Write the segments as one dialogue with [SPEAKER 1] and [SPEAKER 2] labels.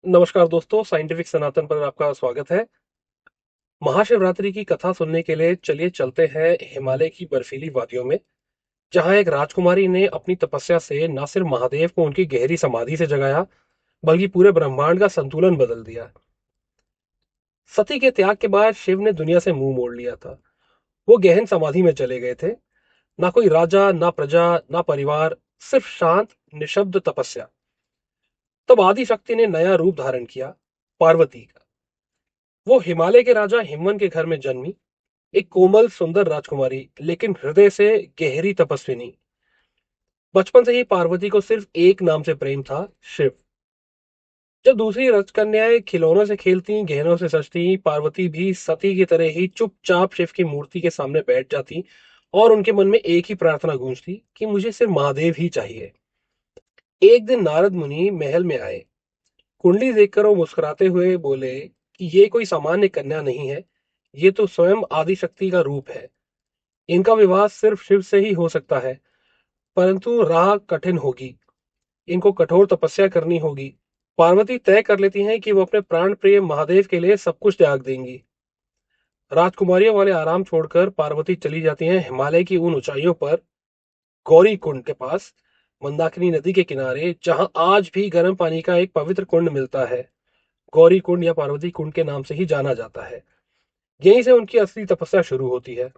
[SPEAKER 1] नमस्कार दोस्तों, साइंटिफिक सनातन पर आपका स्वागत है। महाशिवरात्रि की कथा सुनने के लिए चलिए चलते हैं हिमालय की बर्फीली वादियों में, जहां एक राजकुमारी ने अपनी तपस्या से न सिर्फ महादेव को उनकी गहरी समाधि से जगाया, बल्कि पूरे ब्रह्मांड का संतुलन बदल दिया। सती के त्याग के बाद शिव ने दुनिया से मुंह मोड़ लिया था। वो गहन समाधि में चले गए थे। ना कोई राजा, ना प्रजा, ना परिवार, सिर्फ शांत निशब्द तपस्या। तब आदि शक्ति ने नया रूप धारण किया, पार्वती का। वो हिमालय के राजा हिमवन के घर में जन्मी, एक कोमल सुंदर राजकुमारी, लेकिन हृदय से गहरी तपस्विनी। बचपन से ही पार्वती को सिर्फ एक नाम से प्रेम था, शिव। जब दूसरी राजकन्याएं खिलौनों से खेलती, गहनों से सजती, पार्वती भी सती की तरह ही चुपचाप शिव की मूर्ति के सामने बैठ जाती और उनके मन में एक ही प्रार्थना गूंजती कि मुझे सिर्फ महादेव ही चाहिए। एक दिन नारद मुनि महल में आए। कुंडली देखकर वो मुस्कुराते हुए बोले कि ये कोई सामान्य कन्या नहीं है, ये तो स्वयं आदि शक्ति का रूप है। इनका विवाह सिर्फ शिव से ही हो सकता है, परंतु राह कठिन होगी। इनको कठोर तपस्या करनी होगी। पार्वती तय कर लेती हैं कि वो अपने प्राण प्रिय महादेव के लिए सब कुछ त्याग देंगी। राजकुमारियों वाले आराम छोड़कर पार्वती चली जाती हैं हिमालय की उन ऊंचाइयों पर, गौरी कुंड के पास, मंदाकिनी नदी के किनारे, जहां आज भी गर्म पानी का एक पवित्र कुंड मिलता है। गौरी कुंड या पार्वती कुंड के नाम से ही जाना जाता है। यहीं से उनकी असली तपस्या शुरू होती है।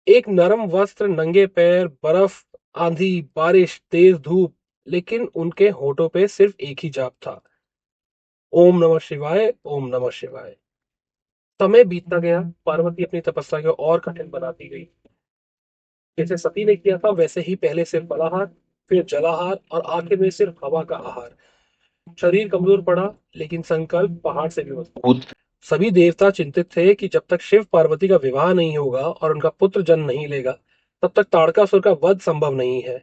[SPEAKER 1] एक नरम वस्त्र, नंगे पैर, बर्फ, आंधी, बारिश, तेज धूप, लेकिन उनके होठों पे सिर्फ एक ही जाप था, ओम नमः शिवाय, ओम नमः शिवाय। समय बीतता गया, पार्वती अपनी तपस्या को और कठिन बनाती गई। जैसे सती ने किया था, वैसे ही पहले सिर्फ फलाहार, फिर जलाहार और आखिर में सिर्फ हवा का आहार। शरीर कमजोर पड़ा, लेकिन संकल्प पहाड़ से भी मजबूत। सभी देवता चिंतित थे कि जब तक शिव पार्वती का विवाह नहीं होगा और उनका पुत्र जन्म नहीं लेगा, तब तक ताड़कासुर का वध संभव नहीं है।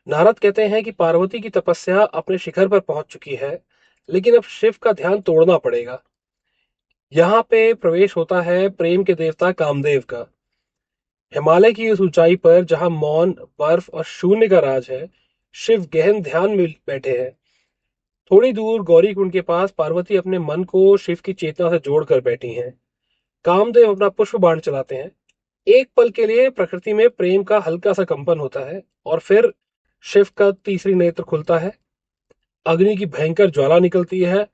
[SPEAKER 1] नारद कहते हैं कि पार्वती की तपस्या अपने शिखर पर पहुंच चुकी है, लेकिन अब शिव का ध्यान तोड़ना पड़ेगा। यहाँ पे प्रवेश होता है प्रेम के देवता कामदेव का। हिमालय की उस ऊंचाई पर, जहां मौन, बर्फ और शून्य का राज है, शिव गहन ध्यान में बैठे हैं। थोड़ी दूर गौरी कुंड के पास पार्वती अपने मन को शिव की चेतना से जोड़कर बैठी हैं। कामदेव अपना पुष्प बाण चलाते हैं। एक पल के लिए प्रकृति में प्रेम का हल्का सा कंपन होता है, और फिर शिव का तीसरी नेत्र खुलता है। अग्नि की भयंकर ज्वाला निकलती है,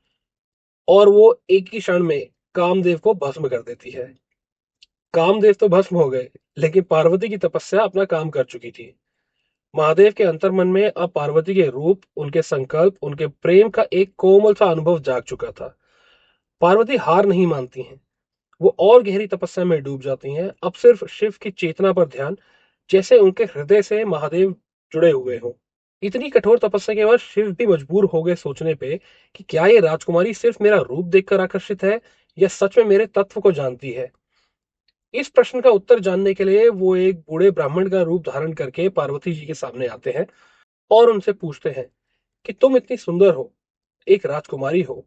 [SPEAKER 1] और वो एक ही क्षण में कामदेव को भस्म कर देती है। कामदेव तो भस्म हो गए, लेकिन पार्वती की तपस्या अपना काम कर चुकी थी। महादेव के अंतर्मन में अब पार्वती के रूप, उनके संकल्प, उनके प्रेम का एक कोमल सा अनुभव जाग चुका था। पार्वती हार नहीं मानती हैं। वो और गहरी तपस्या में डूब जाती हैं। अब सिर्फ शिव की चेतना पर ध्यान, जैसे उनके हृदय से महादेव जुड़े हुए हों। इतनी कठोर तपस्या के बाद शिव भी मजबूर हो गए सोचने पे कि क्या ये राजकुमारी सिर्फ मेरा रूप देखकर आकर्षित है, या सच में मेरे तत्व को जानती है। इस प्रश्न का उत्तर जानने के लिए वो एक बूढ़े ब्राह्मण का रूप धारण करके पार्वती जी के सामने आते हैं और उनसे पूछते हैं कि तुम इतनी सुंदर हो, एक राजकुमारी हो,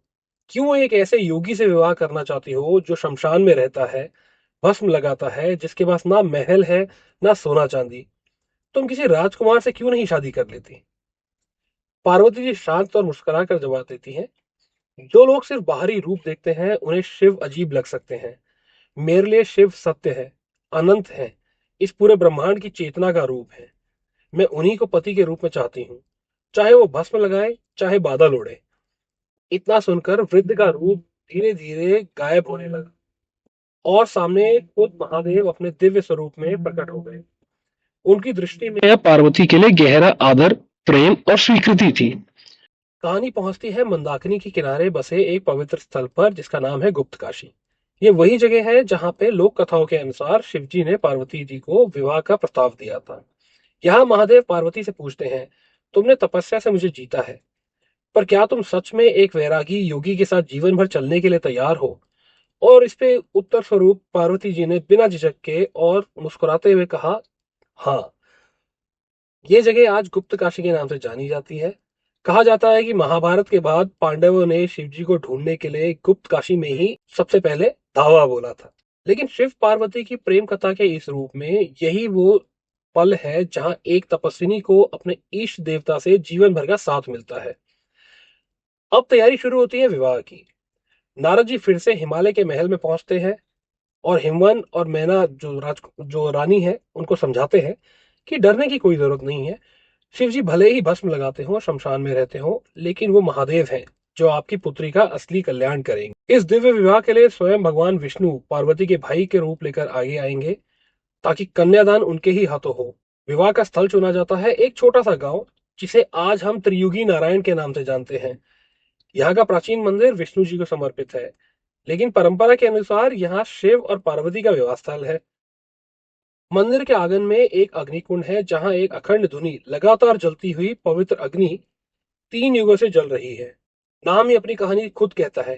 [SPEAKER 1] क्यों एक ऐसे योगी से विवाह करना चाहती हो जो शमशान में रहता है, भस्म लगाता है, जिसके पास ना महल है, ना सोना चांदी। तुम किसी राजकुमार से क्यों नहीं शादी कर लेती। पार्वती जी शांत और मुस्कुरा कर जवाब देती हैं, जो लोग सिर्फ बाहरी रूप देखते हैं, उन्हें शिव अजीब लग सकते हैं। मेरे लिए शिव सत्य है, अनंत है, इस पूरे ब्रह्मांड की चेतना का रूप है। मैं उन्हीं को पति के रूप में चाहती हूँ, चाहे वो भस्म लगाए, चाहे बादल उड़े। इतना सुनकर वृद्ध का रूप धीरे धीरे गायब होने लगा, और सामने खुद महादेव अपने दिव्य स्वरूप में प्रकट हो गए। उनकी दृष्टि में यह पार्वती के लिए गहरा आदर, प्रेम और स्वीकृति थी। कहानी पहुंचती है मंदाकिनी के किनारे बसे एक पवित्र स्थल पर, जिसका नाम है गुप्त काशी। ये वही जगह है जहां पे लोक कथाओं के अनुसार शिवजी ने पार्वती जी को विवाह का प्रस्ताव दिया था। यहाँ महादेव पार्वती से पूछते हैं, तुमने तपस्या से मुझे जीता है, पर क्या तुम सच में एक वैरागी योगी के साथ जीवन भर चलने के लिए तैयार हो। और इस पे उत्तर स्वरूप पार्वती जी ने बिना झिझक के और मुस्कुराते हुए कहा, हाँ। ये जगह आज गुप्त काशी के नाम से जानी जाती है। कहा जाता है कि महाभारत के बाद पांडवों ने शिवजी को ढूंढने के लिए गुप्त काशी में ही सबसे पहले धावा बोला था। लेकिन शिव पार्वती की प्रेम कथा के इस रूप में यही वो पल है जहां एक तपस्विनी को अपने इष्ट देवता से जीवन भर का साथ मिलता है। अब तैयारी शुरू होती है विवाह की। नारद जी फिर से हिमालय के महल में पहुंचते हैं और हिमवन और मैना जो रानी है उनको समझाते हैं कि डरने की कोई जरूरत नहीं है। शिव जी भले ही भस्म लगाते हो, शमशान में रहते हो, लेकिन वो महादेव हैं जो आपकी पुत्री का असली कल्याण करेंगे। इस दिव्य विवाह के लिए स्वयं भगवान विष्णु पार्वती के भाई के रूप लेकर आगे आएंगे ताकि कन्यादान उनके ही हाथों हो। विवाह का स्थल चुना जाता है एक छोटा सा गांव जिसे आज हम त्रियुगी नारायण के नाम से जानते हैं। यहाँ का प्राचीन मंदिर विष्णु जी को समर्पित है, लेकिन परंपरा के अनुसार यहाँ शिव और पार्वती का विवाह स्थल है। मंदिर के आंगन में एक अग्निकुंड है जहां एक अखंड धुनी लगातार जलती हुई पवित्र अग्नि 3 युगों से जल रही है। नाम ही अपनी कहानी खुद कहता है।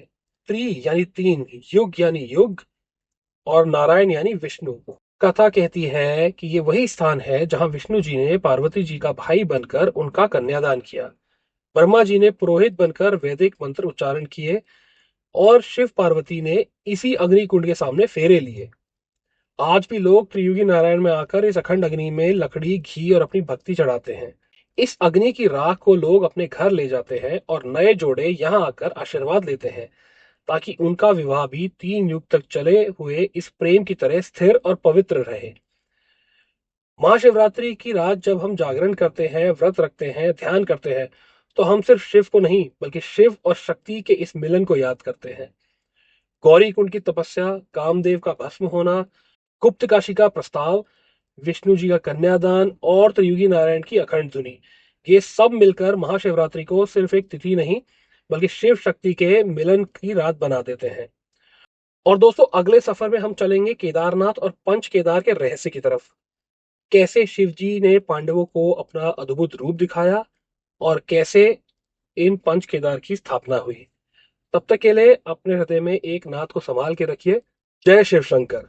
[SPEAKER 1] त्रि यानी 3, युग यानी युग, और नारायण यानी विष्णु। कथा कहती है कि ये वही स्थान है जहां विष्णु जी ने पार्वती जी का भाई बनकर उनका कन्यादान किया। ब्रह्मा जी ने पुरोहित बनकर वैदिक मंत्र उच्चारण किए और शिव पार्वती ने इसी अग्नि कुंड के सामने फेरे लिए। आज भी लोग त्रियुगी नारायण में आकर इस अखंड अग्नि में लकड़ी, घी और अपनी भक्ति चढ़ाते हैं। इस अग्नि की राख को लोग अपने घर ले जाते हैं और नए जोड़े यहाँ आकर आशीर्वाद लेते हैं ताकि उनका विवाह भी 3 युग तक चले हुए इस प्रेम की तरह स्थिर और पवित्र रहे। महाशिवरात्रि की रात जब हम जागरण करते हैं, व्रत रखते हैं, ध्यान करते हैं, तो हम सिर्फ शिव को नहीं बल्कि शिव और शक्ति के इस मिलन को याद करते हैं। गौरी कुंड की तपस्या, कामदेव का भस्म होना, गुप्त काशी का प्रस्ताव, विष्णु जी का कन्यादान और त्रियुगी नारायण की अखंड धुनी, ये सब मिलकर महाशिवरात्रि को सिर्फ एक तिथि नहीं बल्कि शिव शक्ति के मिलन की रात बना देते हैं। और दोस्तों, अगले सफर में हम चलेंगे केदारनाथ और पंच केदार के रहस्य की तरफ। कैसे शिव जी ने पांडवों को अपना अद्भुत रूप दिखाया और कैसे इन पंच केदार की स्थापना हुई। तब तक के लिए अपने हृदय में एक नाथ को संभाल के रखिए। जय शिव शंकर।